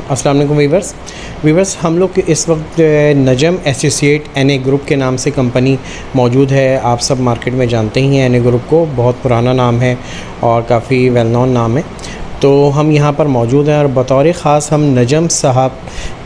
अस्सलाम वालेकुम वीवर्स, हम लोग इस वक्त नजम एसोसिएट एनए ग्रुप के नाम से कंपनी मौजूद है। आप सब मार्केट में जानते ही हैं एनए ग्रुप को, बहुत पुराना नाम है और काफ़ी वेल नोन नाम है। तो हम यहाँ पर मौजूद हैं और बतौर ख़ास हम नजम साहब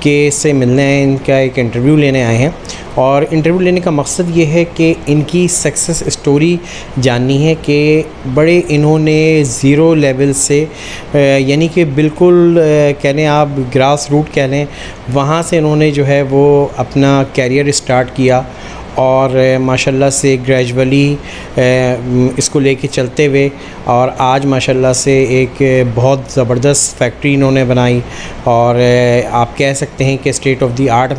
के से मिलने आए, इनका एक इंटरव्यू लेने आए हैं। और इंटरव्यू लेने का मकसद ये है कि इनकी सक्सेस स्टोरी जाननी है कि बड़े इन्होंने ज़ीरो लेवल से यानी कि बिल्कुल कह लें आप ग्रास रूट कह लें, वहाँ से इन्होंने जो है वो अपना कैरियर स्टार्ट किया और माशाल्लाह से ग्रेजुअली इसको लेके चलते हुए और आज माशाल्लाह से एक बहुत ज़बरदस्त फैक्ट्री इन्होंने बनाई और आप कह सकते हैं कि state of the art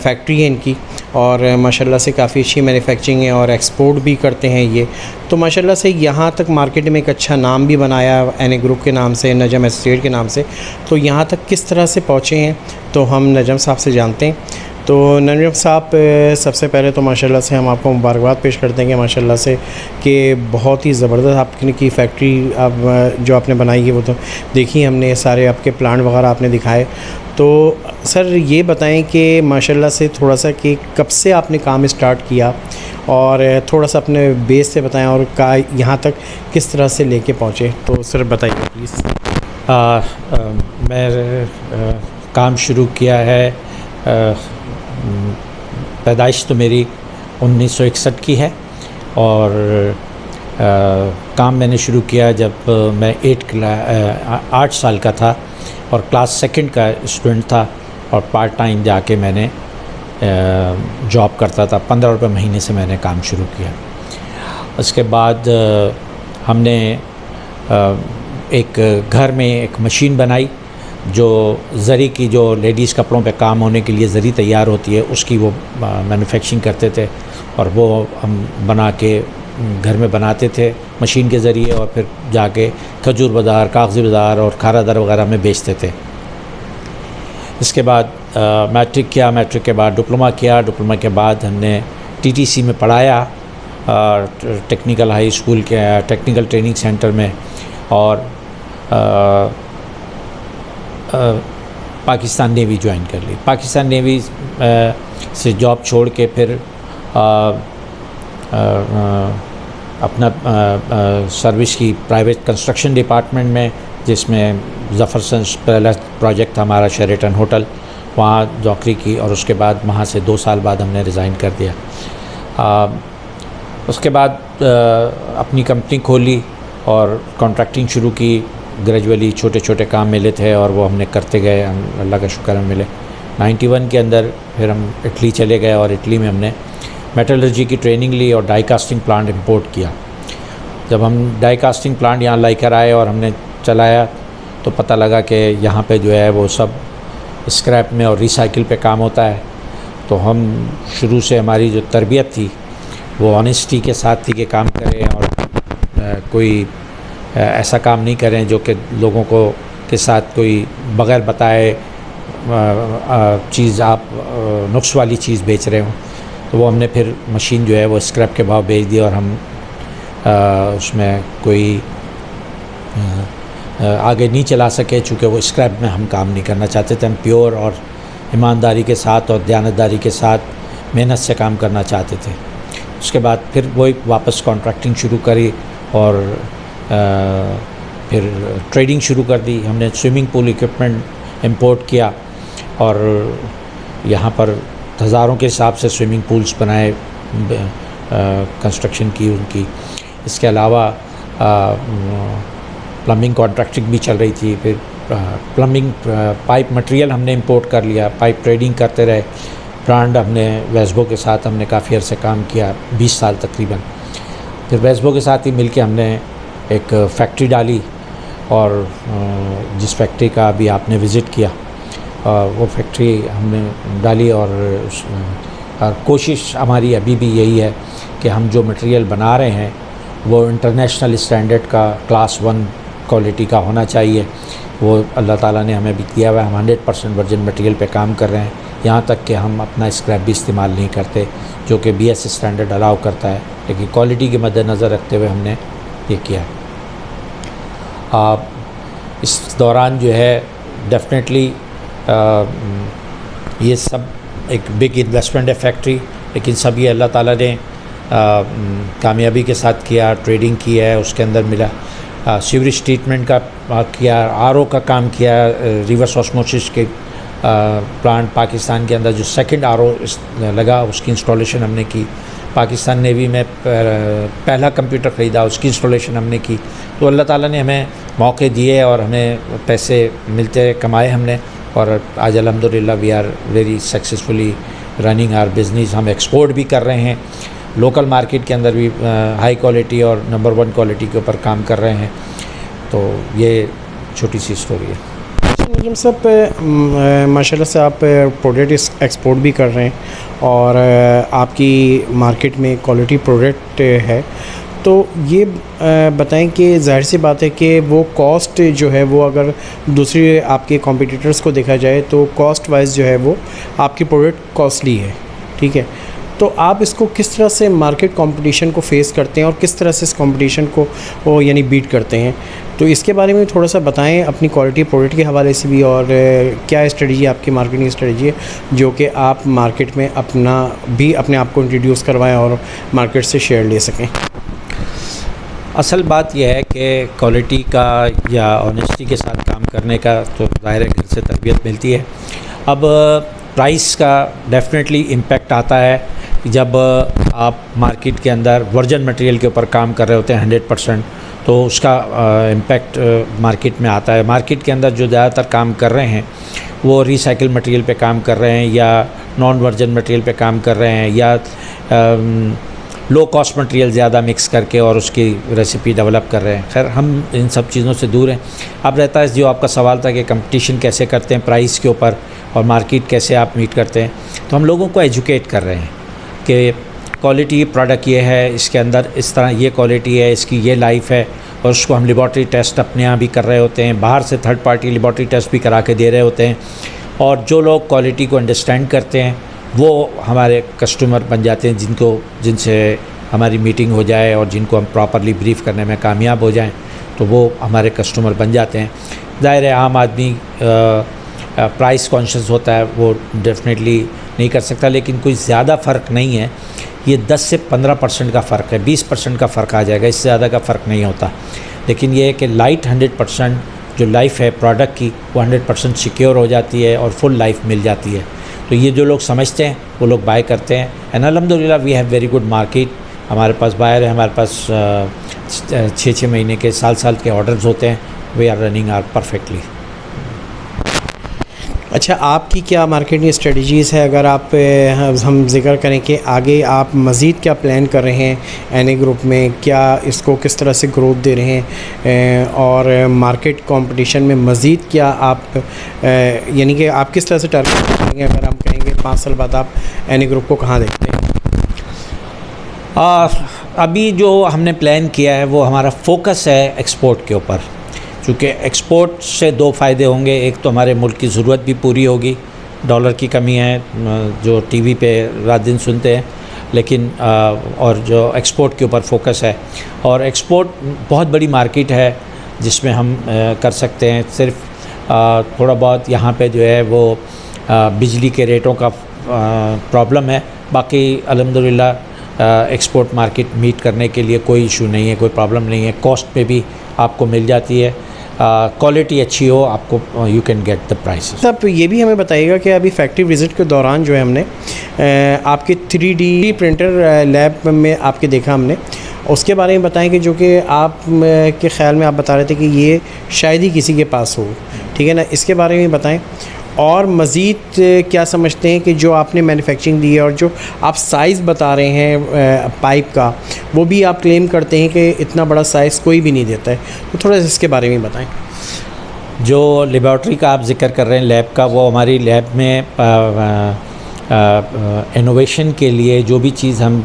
factory है इनकी और माशाल्लाह से काफ़ी अच्छी मैन्युफैक्चरिंग है और एक्सपोर्ट भी करते हैं ये। तो माशाल्लाह से यहाँ तक मार्केट में एक अच्छा नाम भी बनाया एनए ग्रुप के नाम से, नजम एसोसिएट के नाम से। तो यहाँ तक किस तरह से पहुँचे हैं तो हम नजम साहब से जानते हैं। तो नजम साहब, सबसे पहले तो माशाल्लाह से हम आपको मुबारकबाद पेश करते हैं माशाल्लाह से कि बहुत ही ज़बरदस्त आपकी फैक्ट्री अब जो आपने बनाई है वो तो देखी हमने, सारे आपके प्लांट वगैरह आपने दिखाए। तो सर ये बताएं कि माशाल्लाह से थोड़ा सा कि कब से आपने काम स्टार्ट किया और थोड़ा सा अपने बेस से बताएं और यहाँ तक किस तरह से लेके पहुँचे, तो सर बताइए प्लीज़। मैं काम शुरू किया है, पैदाइश तो मेरी 1961 की है और काम मैंने शुरू किया जब मैं 8 साल का था और क्लास 2 का स्टूडेंट था और पार्ट टाइम जाके मैंने जॉब करता था। 15 रुपये महीने से मैंने काम शुरू किया। उसके बाद हमने एक घर में एक मशीन बनाई जो ज़री की, जो लेडीज़ कपड़ों पे काम होने के लिए ज़री तैयार होती है, उसकी वो मैन्युफैक्चरिंग करते थे और वो हम बना के घर में बनाते थे मशीन के ज़रिए और फिर जाके खजूर बाज़ार, कागज़ी बाज़ार और खारादर वगैरह में बेचते थे। इसके बाद मैट्रिक किया, मैट्रिक के बाद डिप्लोमा किया, डिप्लोमा के बाद हमने टीटीसी में पढ़ाया टेक्निकल हाई स्कूल के टेक्निकल ट्रेनिंग सेंटर में और पाकिस्तान नेवी ज्वाइन कर ली। पाकिस्तान नेवी से जॉब छोड़ के फिर अपना सर्विस की प्राइवेट कंस्ट्रक्शन डिपार्टमेंट में, जिसमें जफरसन पहला प्रोजेक्ट था हमारा शेरेटन होटल, वहाँ नौकरी की और उसके बाद वहाँ से 2 साल बाद हमने रिज़ाइन कर दिया। उसके बाद अपनी कंपनी खोली और कॉन्ट्रैक्टिंग शुरू की। ग्रेजुअली छोटे छोटे काम मिले थे और वो हमने करते गए, अल्लाह का शुक्र है मिले। 91 के अंदर फिर हम इटली चले गए और इटली में हमने मेटलर्जी की ट्रेनिंग ली और डाई कास्टिंग प्लांट इंपोर्ट किया। जब हम डाई कास्टिंग प्लांट यहाँ लेकर आए और हमने चलाया तो पता लगा कि यहाँ पे जो है वो सब स्क्रैप में और रिसाइकिल पे काम होता है। तो हम शुरू से हमारी जो तरबियत थी वो ऑनेस्टी के साथ थी कि काम करें और कोई ऐसा काम नहीं करें जो कि लोगों को के साथ कोई बग़ैर बताए चीज़ आप नुक्स वाली चीज़ बेच रहे हो। तो वो हमने फिर मशीन जो है वो स्क्रैप के भाव बेच दी और हम उसमें कोई आगे नहीं चला सके, चूँकि वो स्क्रैप में हम काम नहीं करना चाहते थे। हम प्योर और ईमानदारी के साथ और दयानतदारी के साथ मेहनत से काम करना चाहते थे। उसके बाद फिर वही वापस कॉन्ट्रैक्टिंग शुरू करी और फिर ट्रेडिंग शुरू कर दी। हमने स्विमिंग पूल इक्विपमेंट इंपोर्ट किया और यहाँ पर हज़ारों के हिसाब से स्विमिंग पूल्स बनाए, कंस्ट्रक्शन की उनकी। इसके अलावा प्लम्बिंग कॉन्ट्रैक्टिंग भी चल रही थी। फिर प्लम्बिंग पाइप मटेरियल हमने इंपोर्ट कर लिया, पाइप ट्रेडिंग करते रहे। ब्रांड हमने वेस्बो के साथ हमने काफ़ी अर्से काम किया, 20 साल तकरीबन। फिर वेस्बो के साथ ही मिलके हमने एक फैक्ट्री डाली, और जिस फैक्ट्री का अभी आपने विज़िट किया वो फैक्ट्री हमने डाली। और कोशिश हमारी अभी भी यही है कि हम जो मटेरियल बना रहे हैं वो इंटरनेशनल स्टैंडर्ड का क्लास 1 क्वालिटी का होना चाहिए। वो अल्लाह ताला ने हमें भी दिया हुआ है। हम 100% वर्जिन मटेरियल पे काम कर रहे हैं, यहाँ तक कि हम अपना स्क्रैप भी इस्तेमाल नहीं करते, जो कि BS स्टैंडर्ड अलाउ करता है, लेकिन क्वालिटी के मद्देनज़र रखते हुए हमने ये किया है। इस दौरान जो है डेफिनेटली ये सब एक बिग इन्वेस्टमेंट है फैक्ट्री, लेकिन सब ये अल्लाह ताला ने कामयाबी के साथ किया, ट्रेडिंग की है, उसके अंदर मिला। सीवरेज ट्रीटमेंट का किया, RO का काम किया, रिवर्स ऑस्मोसिस के प्लांट पाकिस्तान के अंदर जो सेकंड RO लगा उसकी इंस्टॉलेशन हमने की। पाकिस्तान नेवी में पहला कंप्यूटर ख़रीदा, उसकी इंस्टॉलेशन हमने की। तो अल्लाह ताला ने हमें मौके दिए और हमें पैसे मिलते कमाए हमने, और आज अल्हम्दुलिल्लाह we are very successfully running our business. हम एक्सपोर्ट भी कर रहे हैं, लोकल मार्केट के अंदर भी हाई क्वालिटी और नंबर 1 क्वालिटी के ऊपर काम कर रहे हैं। तो ये छोटी सी स्टोरी है। नजीम साहब, माशाल्लाह से आप प्रोडक्ट एक्सपोर्ट भी कर रहे हैं और आपकी मार्केट में क्वालिटी प्रोडक्ट है, तो ये बताएं कि ज़ाहिर सी बात है कि वो कॉस्ट जो है वो अगर दूसरे आपके कॉम्पिटिटर्स को देखा जाए तो कॉस्ट वाइज जो है वो आपकी प्रोडक्ट कॉस्टली है, ठीक है। तो आप इसको किस तरह से मार्केट कंपटीशन को फेस करते हैं और किस तरह से इस कंपटीशन को वो यानी बीट करते हैं, तो इसके बारे में थोड़ा सा बताएं अपनी क्वालिटी प्रोडक्ट के हवाले से भी, और क्या स्ट्रेटजी आपकी मार्केटिंग स्ट्रेटजी है जो कि आप मार्केट में अपने आप को इंट्रोड्यूस करवाएं और मार्केट से शेयर ले सकें। असल बात यह है कि क्वालिटी का या ऑनेस्टी के साथ काम करने का तो ज़ाहिर है घर से तरबियत मिलती है। अब प्राइस का डेफिनेटली इम्पेक्ट आता है जब आप मार्केट के अंदर वर्जन मटेरियल के ऊपर काम कर रहे होते हैं 100%, तो उसका इम्पेक्ट मार्केट में आता है। मार्केट के अंदर जो ज़्यादातर काम कर रहे हैं वो रिसाइकिल मटेरियल पे काम कर रहे हैं, या नॉन वर्जन मटेरियल पे काम कर रहे हैं, या लो कॉस्ट मटेरियल ज़्यादा मिक्स करके और उसकी रेसिपी डेवलप कर रहे हैं। खैर हम इन सब चीज़ों से दूर हैं। अब रहता है जो आपका सवाल था कि कंपटीशन कैसे करते हैं प्राइस के ऊपर और मार्केट कैसे आप मीट करते हैं, तो हम लोगों को एजुकेट कर रहे हैं कि क्वालिटी प्रोडक्ट ये है, इसके अंदर इस तरह ये क्वालिटी है, इसकी ये लाइफ है, और उसको हम लेबॉर्ट्री टेस्ट अपने यहाँ भी कर रहे होते हैं, बाहर से थर्ड पार्टी लेबॉर्ट्री टेस्ट भी करा के दे रहे होते हैं। और जो लोग क्वालिटी को अंडरस्टैंड करते हैं वो हमारे कस्टमर बन जाते हैं, जिनसे हमारी मीटिंग हो जाए और जिनको हम प्रॉपरली ब्रीफ करने में कामयाब हो जाएं, तो वो हमारे कस्टमर बन जाते हैं। ज़ाहिर है आम आदमी प्राइस कॉन्शियस होता है, वो डेफिनेटली नहीं कर सकता, लेकिन कोई ज़्यादा फ़र्क नहीं है। ये 10 से 15% का फ़र्क है, 20% का फ़र्क आ जाएगा, इससे ज़्यादा का फ़र्क नहीं होता। लेकिन ये है कि लाइट 100% जो लाइफ है प्रोडक्ट की वो 100% सिक्योर हो जाती है और फुल लाइफ मिल जाती है। तो ये जो लोग समझते हैं वो लोग बाय करते हैं। एंड अल्हम्दुलिल्लाह we have very good market. हमारे पास बायर है, हमारे पास 6-6 महीने के साल के ऑर्डर्स होते हैं। We are running are perfectly. अच्छा, आपकी क्या मार्केटिंग स्ट्रेटजीज़ है? अगर आप हम जिक्र करें कि आगे आप मज़ीद क्या प्लान कर रहे हैं एनए ग्रुप में, क्या इसको किस तरह से ग्रोथ दे रहे हैं, और मार्केट कंपटीशन में मज़ीद क्या आप यानी कि आप किस तरह से टारगेट करेंगे? अगर हम कहेंगे 5 साल बाद आप एनए ग्रुप को कहाँ देखते हैं? अभी जो हमने प्लान किया है वो हमारा फोकस है एक्सपोर्ट के ऊपर, क्योंकि एक्सपोर्ट से 2 फ़ायदे होंगे। एक तो हमारे मुल्क की ज़रूरत भी पूरी होगी, डॉलर की कमी है जो टीवी पे रात दिन सुनते हैं, लेकिन और जो एक्सपोर्ट के ऊपर फोकस है, और एक्सपोर्ट बहुत बड़ी मार्केट है जिसमें हम कर सकते हैं। सिर्फ थोड़ा बहुत यहाँ पे जो है वो बिजली के रेटों का प्रॉब्लम है, बाकी अल्हम्दुलिल्लाह एक्सपोर्ट मार्केट मीट करने के लिए कोई इशू नहीं है, कोई प्रॉब्लम नहीं है। कॉस्ट पे भी आपको मिल जाती है, क्वालिटी अच्छी हो, आपको you can get the prices. सब ये भी हमें बताइएगा कि अभी फैक्ट्री विज़िट के दौरान जो है हमने आपके 3D प्रिंटर लैब में आपके देखा हमने, उसके बारे में बताएं कि जो कि आप के ख़्याल में आप बता रहे थे कि ये शायद ही किसी के पास हो, ठीक है ना, इसके बारे में बताएं। और मज़ीद क्या समझते हैं कि जो आपने मैन्युफैक्चरिंग दी है और जो आप साइज़ बता रहे हैं पाइप का, वो भी आप क्लेम करते हैं कि इतना बड़ा साइज़ कोई भी नहीं देता है, तो थोड़ा सा इसके बारे में बताएं। जो लेबॉर्ट्री का आप जिक्र कर रहे हैं लैब का, वो हमारी लैब में इनोवेशन के लिए जो भी चीज़ हम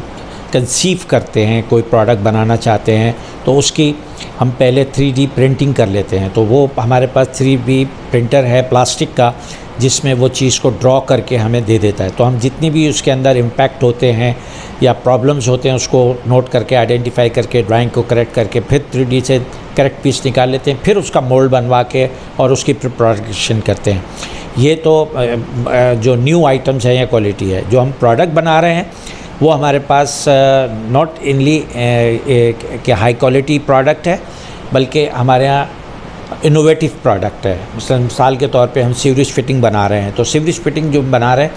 कंसीव करते हैं, कोई प्रोडक्ट बनाना चाहते हैं, तो उसकी हम पहले 3D प्रिंटिंग कर लेते हैं। तो वो हमारे पास 3D प्रिंटर है प्लास्टिक का, जिसमें वो चीज़ को ड्रॉ करके हमें दे देता है। तो हम जितनी भी उसके अंदर इम्पैक्ट होते हैं या प्रॉब्लम्स होते हैं, उसको नोट करके, आइडेंटिफाई करके, ड्राइंग को करेक्ट करके, फिर 3D से करेक्ट पीस निकाल लेते हैं, फिर उसका मोल्ड बनवा के और उसकी प्रिपरेशन करते हैं। ये तो जो न्यू आइटम्स हैं या क्वालिटी है। जो हम प्रोडक्ट बना रहे हैं वो हमारे पास नॉट इनली कि हाई क्वालिटी प्रोडक्ट है, बल्कि हमारे यहाँ इनोवेटिव प्रोडक्ट है। मिसाल के तौर पे हम सीवरेज फिटिंग बना रहे हैं, तो सीवरेज फिटिंग जो बना रहे हैं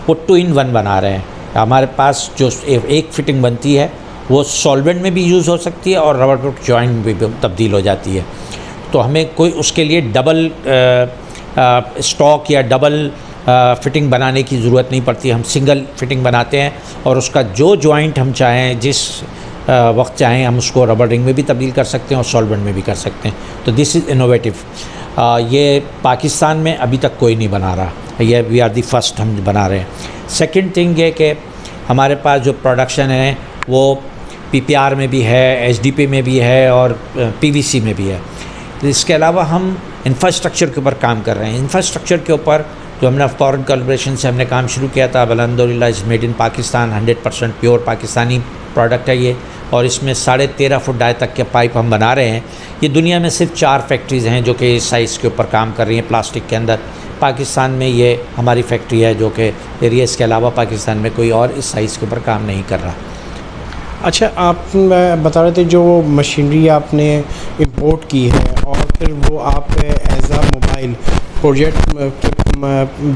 वो 2 in 1 बना रहे हैं। हमारे पास जो एक फिटिंग बनती है वो सॉल्वेंट में भी यूज़ हो सकती है और रबर प्रूफ जॉइंट में भी तब्दील हो जाती है। तो हमें कोई उसके लिए डबल स्टॉक या डबल फिटिंग बनाने की ज़रूरत नहीं पड़ती। हम सिंगल फिटिंग बनाते हैं और उसका जो जॉइंट हम चाहें, जिस वक्त चाहें, हम उसको रबर रिंग में भी तब्दील कर सकते हैं और सॉल्वेंट में भी कर सकते हैं। तो दिस इज़ इनोवेटिव। ये पाकिस्तान में अभी तक कोई नहीं बना रहा, ये वी आर दी फर्स्ट हम बना रहे हैं। सेकंड थिंग ये कि हमारे पास जो प्रोडक्शन है वो PPR में भी है, SDP में भी है और PVC में भी है। तो इसके अलावा हम इंफ्रास्ट्रक्चर के ऊपर काम कर रहे हैं। इंफ्रास्ट्रक्चर के ऊपर जो हमने फॉरेन कोलैबोरेशन से हमने काम शुरू किया था, अल्हम्दुलिल्लाह is made in Pakistan, 100% pure Pakistani product है ये। और इसमें 13.5 फुट डाई तक के पाइप हम बना रहे हैं। ये दुनिया में सिर्फ 4 फैक्ट्रीज़ हैं जो कि इस साइज़ के ऊपर काम कर रही हैं प्लास्टिक के अंदर। पाकिस्तान में ये हमारी फैक्ट्री है, जो कि एरियाज़ के अलावा पाकिस्तान में कोई और इस साइज़ के ऊपर काम नहीं कर रहा। अच्छा, आप बता रहे थे जो मशीनरी आपने इंपोर्ट की है और फिर वो आप एज आ मोबाइल प्रोजेक्ट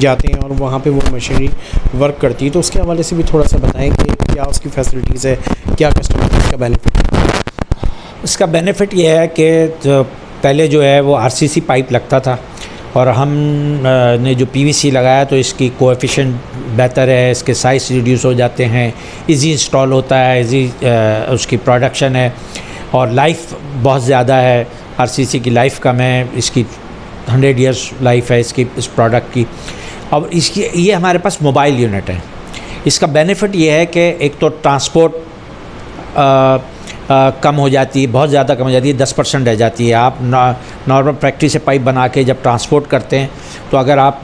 जाते हैं और वहाँ पे वो मशीनरी वर्क करती है, तो उसके हवाले से भी थोड़ा सा बताएं कि क्या उसकी फैसिलिटीज़ है, क्या कस्टमर को इसका बेनिफिट है। इसका बेनिफिट ये है कि जो पहले जो है वो RCC पाइप लगता था और हम ने जो PVC लगाया, तो इसकी कोएफिशिएंट बेहतर है, इसके साइज़ रिड्यूस हो जाते हैं, इजी इंस्टॉल होता है, इजी उसकी प्रोडक्शन है और लाइफ बहुत ज़्यादा है। RCC की लाइफ कम है, इसकी 100 ईयर्स लाइफ है इसकी, इस प्रोडक्ट की। अब इसकी ये हमारे पास मोबाइल यूनिट है। इसका बेनिफिट ये है कि एक तो ट्रांसपोर्ट कम हो जाती है, बहुत ज़्यादा कम हो जाती है, 10% रह जाती है। आप नॉर्मल फैक्ट्री से पाइप बना के जब ट्रांसपोर्ट करते हैं, तो अगर आप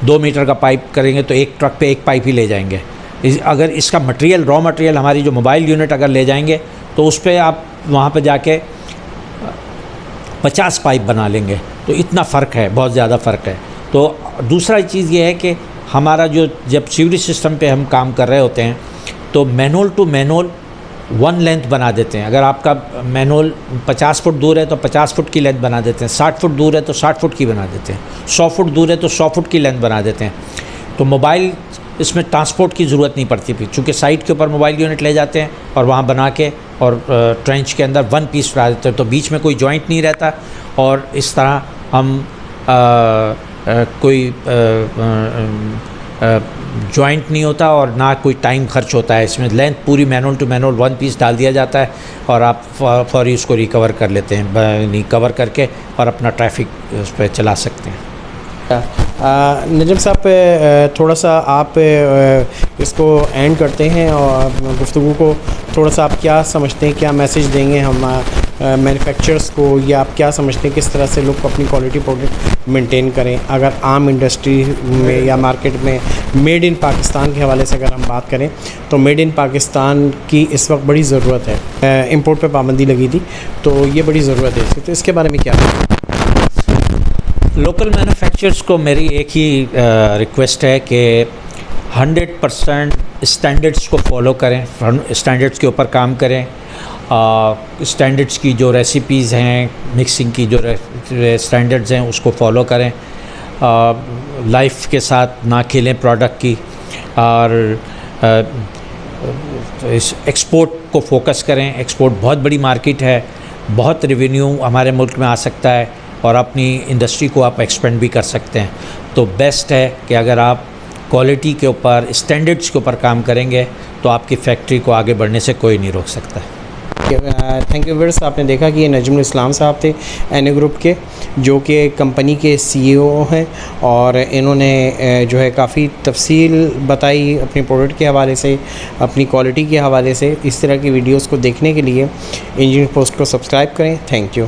2 मीटर का पाइप करेंगे तो एक ट्रक पे एक पाइप ही ले जाएंगे। अगर इसका मटेरियल, रॉ मटेरियल हमारी जो मोबाइल यूनिट अगर ले जाएंगे, तो उस पर आप वहाँ पे जाके 50 पाइप बना लेंगे। तो इतना फ़र्क है, बहुत ज़्यादा फ़र्क है। तो दूसरा चीज़ ये है कि हमारा जो जब सीवरेज सिस्टम पे हम काम कर रहे होते हैं, तो मैनुअल टू मैनुअल 1 लेंथ बना देते हैं। अगर आपका मैनुअल 50 फुट दूर है तो 50 फुट की लेंथ बना देते हैं, 60 फुट दूर है तो 60 फुट की बना देते हैं, 100 फुट दूर है तो 100 फुट की लेंथ बना देते हैं। तो मोबाइल इसमें ट्रांसपोर्ट की ज़रूरत नहीं पड़ती थी, चूँकि साइट के ऊपर मोबाइल यूनिट ले जाते हैं और वहाँ बना के और ट्रेंच के अंदर 1 पीस बना देते हैं, तो बीच में कोई जॉइंट नहीं रहता और इस तरह हम कोई जॉइंट नहीं होता और ना कोई टाइम खर्च होता है। इसमें लेंथ पूरी मैनुअल टू मैनुअल 1 पीस डाल दिया जाता है और आप फौरी उसको रिकवर कर लेते हैं, रिकवर करके और अपना ट्रैफिक उस पर चला सकते हैं। नजम साहब, थोड़ा सा आप इसको एंड करते हैं और गुफ्तगू को थोड़ा सा आप क्या समझते हैं, क्या मैसेज देंगे हम मैन्युफैक्चरर्स को, या आप क्या समझते हैं किस तरह से लोग अपनी क्वालिटी प्रोडक्ट मेंटेन करें? अगर आम इंडस्ट्री में या मार्केट में मेड इन पाकिस्तान के हवाले से अगर हम बात करें, तो मेड इन पाकिस्तान की इस वक्त बड़ी ज़रूरत है। इंपोर्ट पे पाबंदी लगी थी, तो ये बड़ी ज़रूरत है इसकी, तो इसके बारे में क्या है? लोकल मैन्युफैक्चरर्स को मेरी एक ही रिक्वेस्ट है कि 100% स्टैंडर्ड्स को फॉलो करें, स्टैंडर्ड्स के ऊपर काम करें। स्टैंडर्ड्स की जो रेसिपीज़ हैं, मिक्सिंग की जो स्टैंडर्ड्स हैं, उसको फॉलो करें। लाइफ के साथ ना खेलें प्रोडक्ट की, और इस एक्सपोर्ट को फोकस करें। एक्सपोर्ट बहुत बड़ी मार्केट है, बहुत रेवेन्यू हमारे मुल्क में आ सकता है और अपनी इंडस्ट्री को आप एक्सपेंड भी कर सकते हैं। तो बेस्ट है कि अगर आप क्वालिटी के ऊपर, स्टैंडर्ड्स के ऊपर काम करेंगे तो आपकी फैक्ट्री को आगे बढ़ने से कोई नहीं रोक सकता। थैंक यू व्यूअर्स, आपने देखा कि ये नजमुल इस्लाम साहब थे एनए ग्रुप के, जो कि कंपनी के सीईओ हैं, और इन्होंने जो है काफ़ी तफसील बताई अपनी प्रोडक्ट के हवाले से, अपनी क्वालिटी के हवाले से। इस तरह की वीडियोस को देखने के लिए इंजीनियर पोस्ट को सब्सक्राइब करें। Thank you.